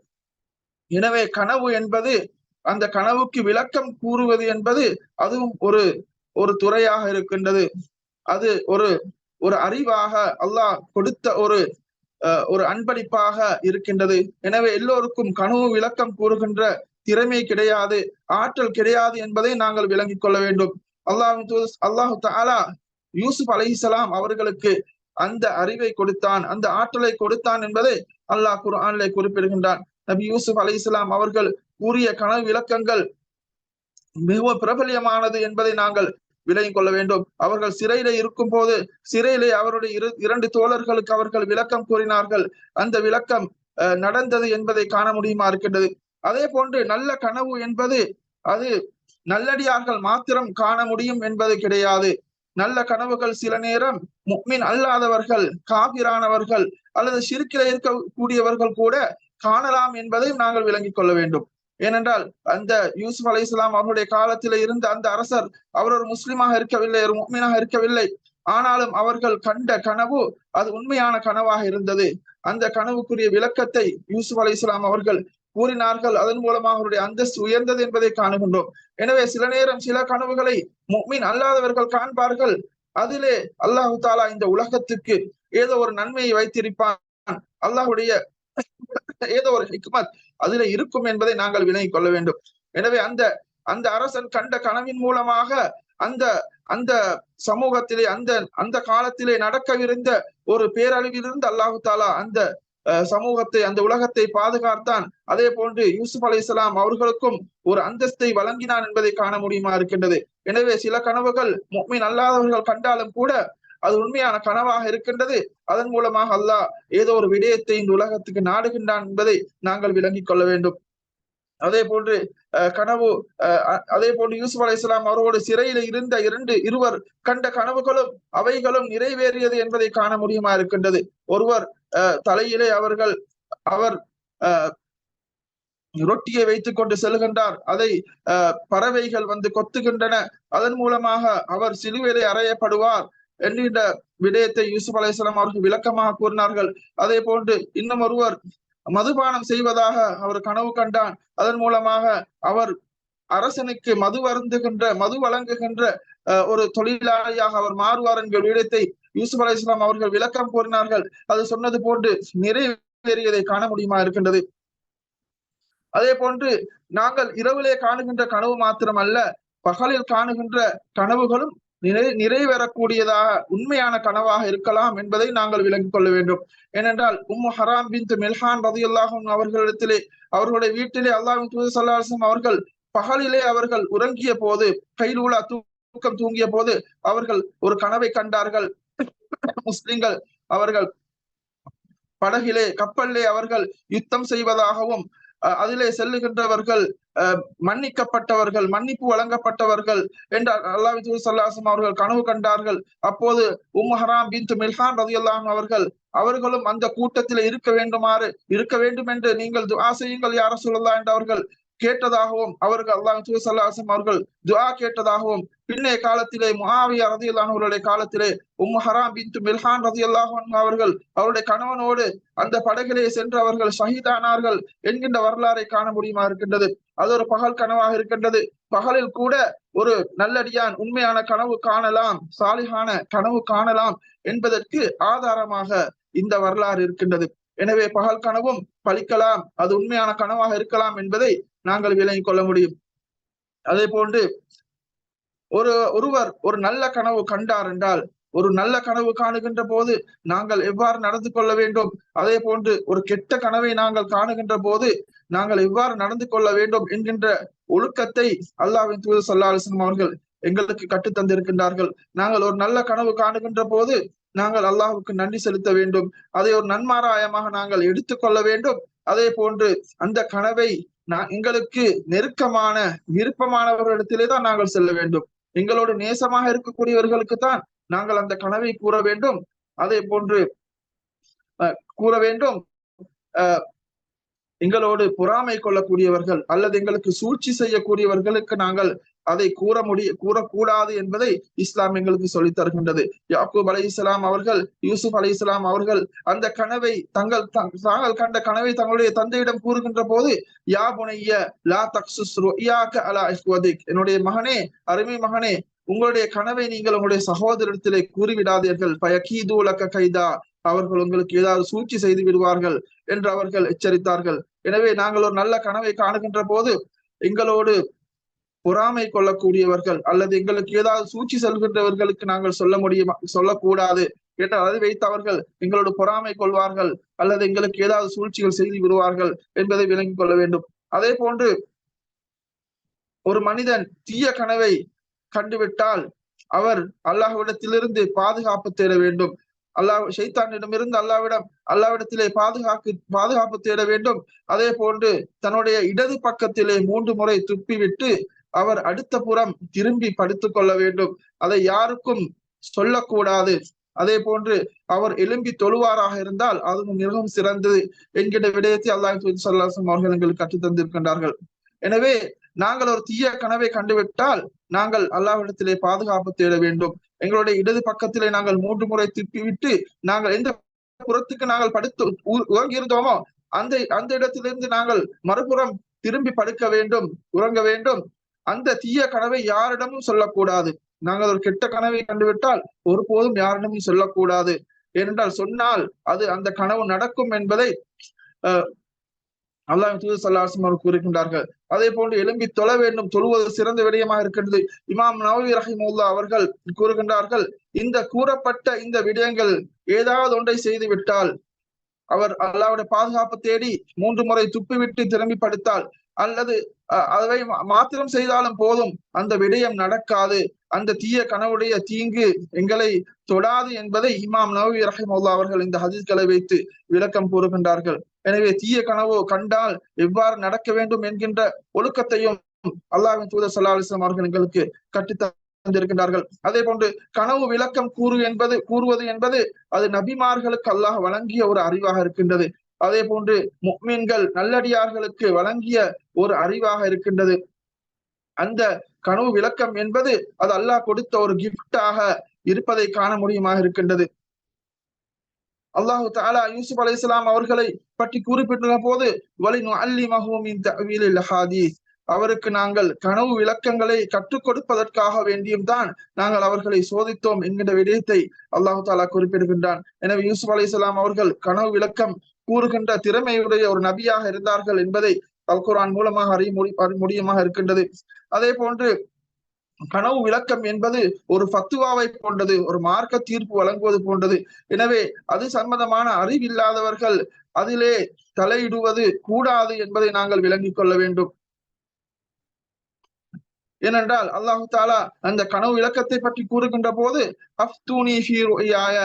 எனவே கனவு என்பது, அந்த கனவுக்கு விளக்கம் கூறுவது என்பது அதுவும் ஒரு துறையாக இருக்கின்றது. அது ஒரு அறிவாக அல்லாஹ் கொடுத்த ஒரு அன்பளிப்பாக இருக்கின்றது. எனவே எல்லோருக்கும் கனவு விளக்கம் கூறுகின்ற திறமை கிடையாது, ஆற்றல் கிடையாது என்பதை நாங்கள் விளங்கிக் கொள்ள வேண்டும். அல்லாஹு தஆலா யூசுப் அலைஹிஸ்ஸலாம் அவர்களுக்கு அந்த அறிவை கொடுத்தான், அந்த ஆற்றலை கொடுத்தான் என்பதை அல்லாஹ் குர்ஆனிலே குறிப்பிடுகின்றான். நபி யூசுப் அலைஹிஸ்ஸலாம் அவர்கள் கூறிய கனவு விளக்கங்கள் மிகவும் பிரபல்யமானது என்பதை நாங்கள் விளங்கிக் கொள்ள வேண்டும். அவர்கள் சிறையிலே இருக்கும் போது சிறையிலே அவருடைய இரண்டு தோழர்களுக்கு அவர்கள் விளக்கம் கூறினார்கள். அந்த விளக்கம் நடந்தது என்பதை காண முடியுமா இருக்கின்றது. அதே போன்று நல்ல கனவு என்பது அது நல்லடியார்கள் மாத்திரம் காண முடியும் என்பது கிடையாது. நல்ல கனவுகள் சில நேரம் முஃமின் அல்லாதவர்கள், காபிரானவர்கள் அல்லது ஷிர்கிலே இருக்கக்கூடியவர்கள் கூட காணலாம் என்பதையும் நாங்கள் விளங்கிக் கொள்ள வேண்டும். ஏனென்றால் அந்த யூசுப் அலைஹிஸ்ஸலாம் அவருடைய காலத்திலே இருந்த அந்த அரசர் அவர் ஒரு முஸ்லிமாக இருக்கவில்லை, ஒரு முஃமினாக இருக்கவில்லை. ஆனாலும் அவர்கள் கண்ட கனவு அது உண்மையான கனவாக இருந்தது. அந்த கனவுக்குரிய விளக்கத்தை யூசுப் அலைஹிஸ்ஸலாம் அவர்கள் கூறினார்கள். அதன் மூலமாக அவருடைய அந்தஸ்து உயர்ந்தது என்பதை காணுகின்றோம். எனவே சில நேரம் சில கனவுகளை முஃமின் அல்லாதவர்கள் காண்பார்கள். அதிலே அல்லாஹு தஆலா இந்த உலகத்துக்கு ஏதோ ஒரு நன்மையை வைத்திருப்பான், அல்லாஹுடைய ஏதோ ஒரு ஹிக்மத் அதிலே இருக்கும் என்பதை நாங்கள் விளங்கிக் கொள்ள வேண்டும். எனவே அந்த அரசன் கண்ட கனவின் மூலமாக அந்த சமூகத்திலே அந்த காலத்திலே நடக்கவிருந்த ஒரு பேரழிவிலிருந்து அல்லாஹு தஆலா அந்த சமூகத்தை, அந்த உலகத்தை பாதுகாத்தான். அதே போன்று யூசுப் அலைஹிஸ்ஸலாம் அவர்களுக்கும் ஒரு அந்தஸ்தை வழங்கினான் என்பதை காண முடியுமா இருக்கின்றது. எனவே சில கனவுகள் முஃமின் அல்லாதவர்கள் கண்டாலும் கூட அது உண்மையான கனவாக இருக்கின்றது. அதன் மூலமாக அல்லாஹ் ஏதோ ஒரு விடயத்தை இந்த உலகத்துக்கு நாடுகின்றான் என்பதை நாங்கள் விளங்கிக் கொள்ள வேண்டும். அதே போன்று அதே போன்று யூசுப் அலைஹிஸ்ஸலாம் அவரோடு சிறையில இருந்த இருவர் கண்ட கனவுகளும் அவைகளும் நிறைவேறியது என்பதை காண முடியுமா இருக்கின்றது. ஒருவர் தலையிலே அவர் ரொட்டியை வைத்துக் கொண்டு செல்கின்றார். அதை பறவைகள் வந்து கொத்துகின்றன. அதன் மூலமாக அவர் சிலுவையிலே அறையப்படுவார் என்கின்ற விடயத்தை யூசுப் அலைஹிஸ்ஸலாம் அவர்கள் விளக்கமாக கூறினார்கள். அதே போன்று இன்னும் ஒருவர் மதுபானம் செய்வதாக அவர் கனவு கண்டான். அதன் மூலமாக அவர் அரசனுக்கு மது வழங்குகின்ற ஒரு தொழிலாளியாக அவர் மாறுவார் என்கிற விடயத்தை யூசுப் அலைஹிஸ்ஸலாம் அவர்கள் விளக்கம் கூறினார்கள். அது சொன்னது போன்று நிறைவேறியதை காண முடியுமா இருக்கின்றது. அதே போன்று நாங்கள் இரவிலே காணுகின்ற கனவு மாத்திரமல்ல, பகலில் காணுகின்ற கனவுகளும் நிறைவேறக்கூடியதாக உண்மையான கனவாக இருக்கலாம் என்பதை நாங்கள் விளங்கிக் கொள்ள வேண்டும். ஏனென்றால் உம்மு ஹராம் பின்த் மில்ஹான் ரலியல்லாஹு அன்ஹா அவர்களிடத்திலே, அவர்களுடைய வீட்டிலே அல்லாஹ்வின் தூதர் ஸல்லல்லாஹு அலைஹி வஸல்லம் அவர்கள் பகலிலே அவர்கள் உறங்கிய போது, கைலூலா தூக்கம் தூங்கிய போது அவர்கள் ஒரு கனவை கண்டார்கள். முஸ்லிம்கள் அவர்கள் படகிலே கப்பலிலே அவர்கள் யுத்தம் செய்வதாகவும் அதிலே செல்லுகின்றவர்கள் மன்னிக்கப்பட்டவர்கள், மன்னிப்பு வழங்கப்பட்டவர்கள் என்று அல்லாஹ்வின் தூதர் ஸல்லல்லாஹு அலைஹி வஸல்லம் அவர்கள் கனவு கண்டார்கள். அப்போது உம்மு ஹராம் பின்த் மில்ஹான் ரலியல்லாஹு அன்ஹா அவர்களும் அந்த கூட்டத்தில் இருக்க வேண்டும் என்று நீங்கள் துஆ செய்யுங்கள் யா ரசூலல்லாஹ் என்று அவர்கள் கேட்டதாகவும், அவர்கள் அல்லாஹ்வின் தூதர் ஸல்லல்லாஹு அலைஹி வஸல்லம் அவர்கள் துஆ கேட்டதாகவும், பின்னைய காலத்திலே முஆவியா ரலியல்லாஹு அன்ஹு அவருடைய காலத்திலே உம்மு ஹராம் பின்த் மில்ஹான் ரலியல்லாஹு அன்ஹா அவருடைய கணவனோடு அந்த படகிலே சென்று அவர்கள் ஷஹீதானார்கள் என்கின்ற வரலாறை காண முடியுமா இருக்கின்றது. அது ஒரு பகல் கனவாக இருக்கின்றது. பகலில் கூட ஒரு நல்லடியான் உண்மையான கனவு காணலாம், சாலிஹான கனவு காணலாம் என்பதற்கு ஆதாரமாக இந்த வரலாறு இருக்கின்றது. எனவே பகல் கனவும் பலிக்கலாம், அது உண்மையான கனவாக இருக்கலாம் என்பதை நாங்கள் விளங்கிக் கொள்ள முடியும். அதே போன்று ஒருவர் ஒரு நல்ல கனவு கண்டார் என்றால், ஒரு நல்ல கனவு காணுகின்ற போது நாங்கள் எவ்வாறு நடந்து கொள்ள வேண்டும், அதே போன்று ஒரு கெட்ட கனவை நாங்கள் காணுகின்ற போது நாங்கள் எவ்வாறு நடந்து கொள்ள வேண்டும் என்கின்ற ஒழுக்கத்தை அல்லாஹ்வின் தூதர் ஸல்லல்லாஹு அலைஹி வஸல்லம் அவர்கள் எங்களுக்கு கற்றுத் தந்திருக்கின்றார்கள். நாங்கள் ஒரு நல்ல கனவு காணுகின்ற போது நாங்கள் அல்லாஹ்வுக்கு நன்றி செலுத்த வேண்டும். அதை ஒரு நன்மாராயமாக நாங்கள் எடுத்துக்கொள்ள வேண்டும். அதே போன்று அந்த கனவை எங்களுக்கு நெருக்கமான விருப்பமானவர்களிடத்திலே தான் நாங்கள் செல்ல வேண்டும். எங்களோடு நேசமாக இருக்கக்கூடியவர்களுக்கு தான் நாங்கள் அந்த கனவை கூற வேண்டும். அதே போன்று கூற வேண்டும். எங்களோடு பொறாமை கொள்ளக்கூடியவர்கள் அல்லது எங்களுக்கு சூழ்ச்சி செய்யக்கூடியவர்களுக்கு நாங்கள் அதை கூறக்கூடாது என்பதை இஸ்லாம் எங்களுக்கு சொல்லித் தருகின்றது. யாக்கூப் அலைஹிஸ்ஸலாம் அவர்கள், யூசுப் அலைஹிஸ்ஸலாம் அவர்கள் அந்த கனவை தாங்கள் கண்ட கனவை தங்களுடைய தந்தையிடம் கூறுகின்ற போது, யா புனைய லா தக்ஸுஸ் ருயாக அலா இஹ்வதிக், என்னுடைய மகனே, அருமை மகனே, உங்களுடைய கனவை நீங்கள் உங்களுடைய சகோதரத்திலே கூறிவிடாதீர்கள். பயகீது லக கைதா, அவர்கள் உங்களுக்கு ஏதாவது சூழ்ச்சி செய்து விடுவார்கள் என்று அவர்கள் எச்சரித்தார்கள். எனவே நாங்கள் ஒரு நல்ல கனவை காணுகின்ற போது எங்களோடு பொறாமை கொள்ளக்கூடியவர்கள் அல்லது எங்களுக்கு ஏதாவது சூழ்ச்சி செல்கின்றவர்களுக்கு நாங்கள் சொல்லக்கூடாது என்று அதை வைத்து அவர்கள் எங்களோடு பொறாமை கொள்வார்கள் அல்லது எங்களுக்கு ஏதாவது சூழ்ச்சிகள் செய்து விடுவார்கள் என்பதை விளங்கிக் கொள்ள வேண்டும். அதே போன்று ஒரு மனிதன் தீய கனவை கண்டுவிட்டால் அவர் அல்லாஹ்விடத்திலிருந்து பாதுகாப்பு தேட வேண்டும். ஷைத்தானிடமிருந்து அல்லாஹ்விடத்திலே பாதுகாப்பு தேட வேண்டும். அதே போன்று தன்னுடைய இடது பக்கத்திலே 3 முறை துப்பிவிட்டு அவர் அடுத்த புறம் திரும்பி படுத்துக் கொள்ள வேண்டும். அதை யாருக்கும் சொல்லக்கூடாது. அதே போன்று அவர் எழும்பி தொழுவாராக இருந்தால் அதுவும் மிகவும் சிறந்தது என்கிற விடயத்தை அல்லாஹ் ஸல்லல்லாஹு அலைஹி வஸல்லம் அவர்கள் எங்களுக்கு கற்றுத் தந்திருக்கின்றார்கள். எனவே நாங்கள் ஒரு தீய கனவை கண்டுவிட்டால் நாங்கள் அல்லாஹ்விடத்திலே பாதுகாப்பு தேட வேண்டும். எங்களுடைய இடது பக்கத்திலே நாங்கள் 3 முறை திருப்பிவிட்டு நாங்கள் எந்த புறத்துக்கு நாங்கள் படுத்து உறங்கியிருந்தோமோ அந்த இடத்திலிருந்து நாங்கள் மறுபுறம் திரும்பி படுக்க வேண்டும், உறங்க வேண்டும். அந்த தீய கனவை யாரிடமும் சொல்லக்கூடாது. நாங்கள் ஒரு கெட்ட கனவை கண்டுவிட்டால் ஒருபோதும் யாரிடமும் சொல்லக்கூடாது. ஏனென்றால் சொன்னால் அது அந்த கனவு நடக்கும் என்பதை அல்லாஹ் தூதர் ஸல்லல்லாஹு அலைஹி வஸல்லம் கூறுகின்றார்கள். அதே போன்று எழும்பி தொழ வேண்டும், தொழுவது சிறந்த விடயமாக இருக்கின்றது. இமாம் நவவி ரஹிமஹுல்லாஹ் அவர்கள் கூறுகின்றார்கள், இந்த கூறப்பட்ட இந்த விடயங்கள் ஏதாவது ஒன்றை செய்து விட்டால், அவர் அல்லாஹ்வுடைய பாதுகாப்பு தேடி 3 முறை துப்பிவிட்டு திரும்பி படுத்தால் அல்லது அதை மாத்திரம் செய்தாலும் போதும், அந்த விடயம் நடக்காது, அந்த தீய கனவுடைய தீங்கு எங்களை தொடாது என்பதை இமாம் நவவி ரஹிமஹுல்லாஹ் அவர்கள் இந்த ஹதீஸ்களை வைத்து விளக்கம் கூறுகின்றார்கள். எனவே தீய கனவு கண்டால் எவ்வாறு நடக்க வேண்டும் என்கின்ற ஒழுக்கத்தையும் அல்லாஹ்வின் தூதர் ஸல்லல்லாஹு அலைஹி வஸல்லம் அவர்கள் எங்களுக்கு கற்றுத் தந்திருக்கின்றார்கள். அதே போன்று கனவு விளக்கம் கூறுவது என்பது அது நபிமார்களுக்கு அல்லாஹ் வழங்கிய ஒரு அறிவாக இருக்கின்றது. அதே போன்று முஃமின்கள் நல்லடியார்களுக்கு வழங்கிய ஒரு அறிவாக இருக்கின்றது. அந்த கனவு விளக்கம் என்பது அது அல்லாஹ் கொடுத்த ஒரு கிஃப்டாக இருப்பதை காண முடியுமாக இருக்கின்றது. அல்லாஹு தஆலா யூசுப் அலைஹிஸ்ஸலாம் அவர்களை பற்றி குறிப்பிட்டுள்ள போது வலினுஅல்லிமஹு மின் தஅவீலில் ஹதீஸ், அவருக்கு நாங்கள் கனவு விளக்கங்களை கற்றுக் கொடுப்பதற்காக வேண்டியும் தான் நாங்கள் அவர்களை சோதித்தோம் என்கின்ற விடயத்தை அல்லாஹு தஆலா குறிப்பிடுகின்றான். எனவே யூசுப் அலைஹிஸ்ஸலாம் அவர்கள் கனவு விளக்கம் கூறுகின்ற திறமையுடைய ஒரு நபியாக இருந்தார்கள் என்பதை அல் குர்ஆன் மூலமாக அறிய முடியுமாக இருக்கின்றது. அதே போன்று கனவு விளக்கம் என்பது ஒரு ஃபத்துவாவை போன்றது, ஒரு மார்க்க தீர்ப்பு வழங்குவது போன்றது. எனவே அது சம்பந்தமான அறிவில்லாதவர்கள் அதிலே தலையிடுவது கூடாது என்பதை நாங்கள் விளங்கிக் கொள்ள வேண்டும். ஏனென்றால் அல்லாஹு தாலா அந்த கனவு விளக்கத்தை பற்றி கூறுகின்ற போது அஃப்தூனி ஃபீ ருயாய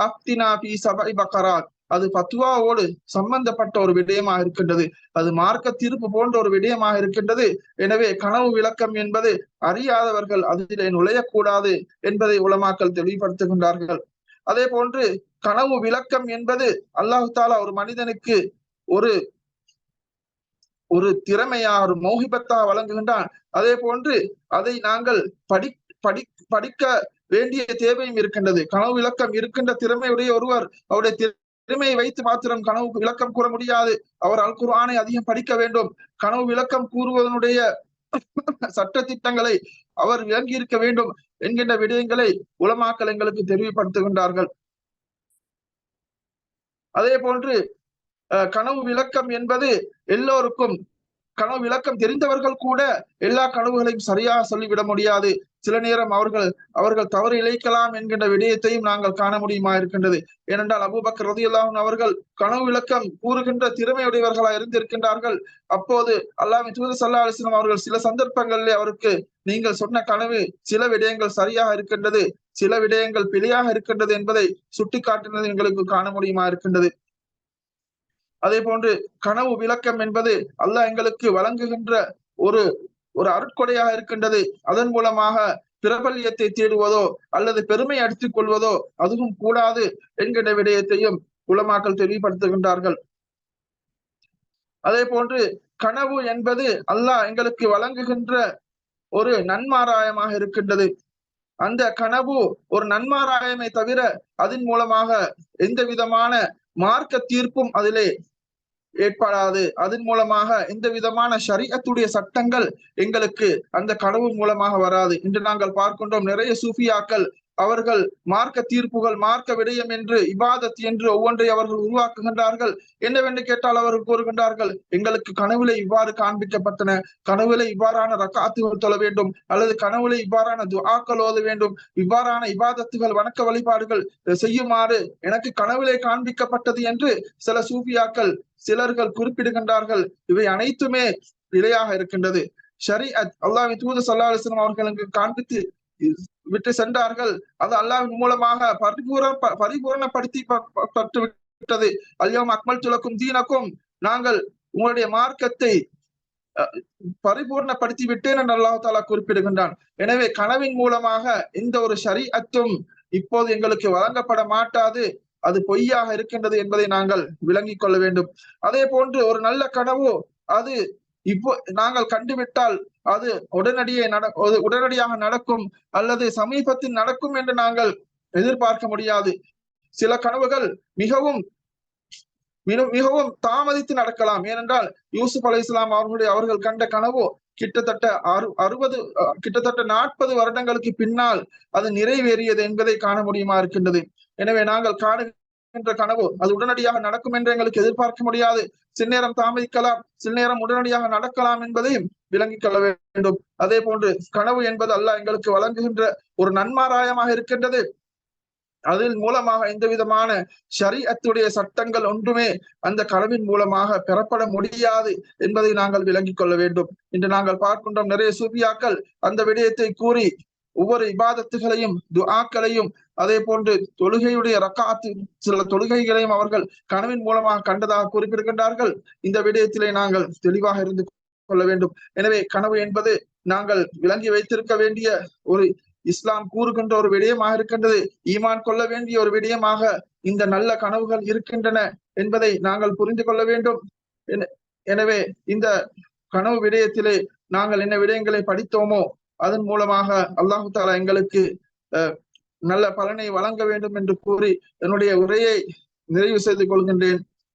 அஃப்தினா ஃபீ சபஇ பக்கராத், அது ஃபத்வாவோடு சம்பந்தப்பட்ட ஒரு விடயமாக இருக்கின்றது, அது மார்க்க தீர்ப்பு போன்ற ஒரு விடயமாக இருக்கின்றது. எனவே கனவு விளக்கம் என்பது அறியாதவர்கள் அதிலே நுழையக்கூடாது என்பதை உலமாக்கள் தெளிவுபடுத்துகின்றார்கள். அதே போன்று கனவு விளக்கம் என்பது அல்லாஹு தாலா ஒரு மனிதனுக்கு ஒரு ஒரு திறமையா ஒரு மௌஹிபத்தாக வழங்குகின்றான். அதே போன்று அதை நாங்கள் படிக்க வேண்டிய தேவையும் இருக்கின்றது. கனவு விளக்கம் இருக்கின்ற திறமையுடைய ஒருவர் அவருடைய திறமையை வைத்து மாத்திரம் கனவு விளக்கம் கூற முடியாது. அவர் அல் குர்ஆனை அதிகம் படிக்க வேண்டும். கனவு விளக்கம் கூறுவதனுடைய சட்ட திட்டங்களை அவர் விளங்கி இருக்க வேண்டும் என்கின்ற விடயங்களை உலமாக்கள் எங்களுக்கு தெளிவுபடுத்துகின்றார்கள். அதே போன்று கனவு விளக்கம் என்பது எல்லோருக்கும், கனவு விளக்கம் தெரிந்தவர்கள் கூட எல்லா கனவுகளையும் சரியாக சொல்லிவிட முடியாது. சில நேரம் அவர்கள் தவறு இழைக்கலாம் என்கின்ற விடயத்தையும் நாங்கள் காண முடியுமா இருக்கின்றது. ஏனென்றால் அபூபக்கர் ரலியல்லாஹு அன்ஹு அவர்கள் கனவு விளக்கம் கூறுகின்ற திறமையுடையவர்களாக இருந்திருக்கின்றார்கள். அப்போது அல்லாஹ்வின் தூதர் ஸல்லல்லாஹு அலைஹி வஸல்லம் அவர்கள் சில சந்தர்ப்பங்களிலே அவருக்கு, நீங்கள் சொன்ன கனவு சில விடயங்கள் சரியாக இருக்கின்றது, சில விடயங்கள் பிழையாக இருக்கின்றது என்பதை சுட்டிக்காட்டினது எங்களுக்கு காண முடியுமா இருக்கின்றது. அதே போன்று கனவு விளக்கம் என்பது அல்லாஹ் எங்களுக்கு வழங்குகின்ற ஒரு ஒரு அருட்கொடையாக இருக்கின்றது. அதன் மூலமாக பிரபல்யத்தை தேடுவதோ அல்லது பெருமை அடித்துக் கொள்வதோ அதுவும் கூடாது என்கின்ற விடயத்தையும் உலமாக்கள் தெளிவுபடுத்துகின்றார்கள். அதே போன்று கனவு என்பது அல்லாஹ் எங்களுக்கு வழங்குகின்ற ஒரு நன்மாராயமாக இருக்கின்றது. அந்த கனவு ஒரு நன்மாராயமை தவிர அதன் மூலமாக எந்த விதமான மார்க்க தீர்ப்பும் அதிலே ஏற்படாது. அதன் மூலமாக எந்த விதமான ஷரீஅத்துடைய சட்டங்கள் எங்களுக்கு அந்த கனவு மூலமாக வராது. இன்று நாங்கள் பார்க்கின்றோம், நிறைய சூஃபியாக்கள் அவர்கள் மார்க்க தீர்ப்புகள், மார்க்க விடயம் என்று, இபாதத் என்று ஒவ்வொன்றை அவர்கள் உருவாக்குகின்றார்கள். என்னவென்று கேட்டால் அவர்கள் கூறுகின்றார்கள், எங்களுக்கு கனவுல இவ்வாறு காண்பிக்கப்பட்டன, கனவுல இவ்வாறான ரக்காத்துகள் தொழ வேண்டும், அல்லது கனவுல இவ்வாறான துஆக்கள் ஓத வேண்டும், இவ்வாறான இபாதத்துகள் வணக்க வழிபாடுகள் செய்யுமாறு எனக்கு கனவுலே காண்பிக்கப்பட்டது என்று சில சூஃபியாக்கள் சிலர்கள் குறிப்பிடுகின்றார்கள். இவை அனைத்துமே பிழையாக இருக்கின்றது. ஷரீஅத் அல்லாஹ்வின் தூதர் ஸல்லல்லாஹு அலைஹி வஸல்லம் அவர்களுக்கு காண்பித்து விட்டு சென்றார்கள். அது அல்லாஹ்வின் மூலமாக பரிபூரணப்படுத்தி விட்டது. அல்யௌம அக்மல்து லக்கும் தீனக்கும், நாங்கள் உங்களுடைய மார்க்கத்தை பரிபூர்ணப்படுத்தி விட்டேன் என்று அல்லாஹ் தஆலா குறிப்பிடுகின்றான். எனவே கனவின் மூலமாக எந்த ஒரு ஷரீஅத்தும் இப்போது எங்களுக்கு வழங்கப்பட மாட்டாது, அது பொய்யாக இருக்கின்றது என்பதை நாங்கள் விளங்கிக் கொள்ள வேண்டும். அதே போன்று ஒரு நல்ல கனவு அது இப்போ நாங்கள் கண்டுவிட்டால் அது உடனடியாக நடக்கும் அல்லது சமீபத்தில் நடக்கும் என்று நாங்கள் எதிர்பார்க்க முடியாது. சில கனவுகள் மிகவும் தாமதித்து நடக்கலாம். ஏனென்றால் யூசுப் அலைஹிஸ்ஸலாம் அவர்கள் கண்ட கனவு கிட்டத்தட்ட 40 வருடங்களுக்கு பின்னால் அது நிறைவேறியது என்பதை காண முடியுமா இருக்கின்றது. எனவே நாங்கள் காணுகின்ற கனவு அது உடனடியாக நடக்கும் என்று எங்களுக்கு எதிர்பார்க்க முடியாது. சில நேரம் தாமதிக்கலாம், சில நேரம் உடனடியாக நடக்கலாம் என்பதையும் விளங்கிக் கொள்ள வேண்டும். அதே போன்று கனவு என்பது அல்லாஹ் எங்களுக்கு வழங்குகின்ற ஒரு நன்மாராயமாக இருக்கின்றது. அதன் மூலமாக எந்த விதமான ஷரீஅத்துடைய சட்டங்கள் ஒன்றுமே அந்த கனவின் மூலமாக பெறப்பட முடியாது என்பதை நாங்கள் விளங்கிக் கொள்ள வேண்டும். இன்று நாங்கள் பார்க்கின்றோம், நிறைய சூஃபியாக்கள் அந்த விடயத்தை கூறி ஒவ்வொரு இபாதத்துகளையும், துஆக்களையும், அதே போன்று தொழுகையுடைய ரக்காத்து சில தொழுகைகளையும் அவர்கள் கனவின் மூலமாக கண்டதாக குறிப்பிடுகின்றார்கள். இந்த விடயத்திலே நாங்கள் தெளிவாக இருந்து கொள்ள வேண்டும். எனவே கனவு என்பது நாங்கள் விளங்கி வைத்திருக்க வேண்டிய ஒரு இஸ்லாம் கூறுகின்ற ஒரு விடயமாக இருக்கின்றது. ஈமான் கொள்ள வேண்டிய ஒரு விடயமாக இந்த நல்ல கனவுகள் இருக்கின்றன என்பதை நாங்கள் புரிந்து கொள்ள வேண்டும். எனவே இந்த கனவு விடயத்திலே நாங்கள் என்ன விடயங்களை படித்தோமோ அதன் மூலமாக அல்லாஹு தாலா எங்களுக்கு நல்ல பலனை வழங்க வேண்டும் என்று கூறி என்னுடைய உரையை நிறைவு செய்து கொள்கின்றேன்.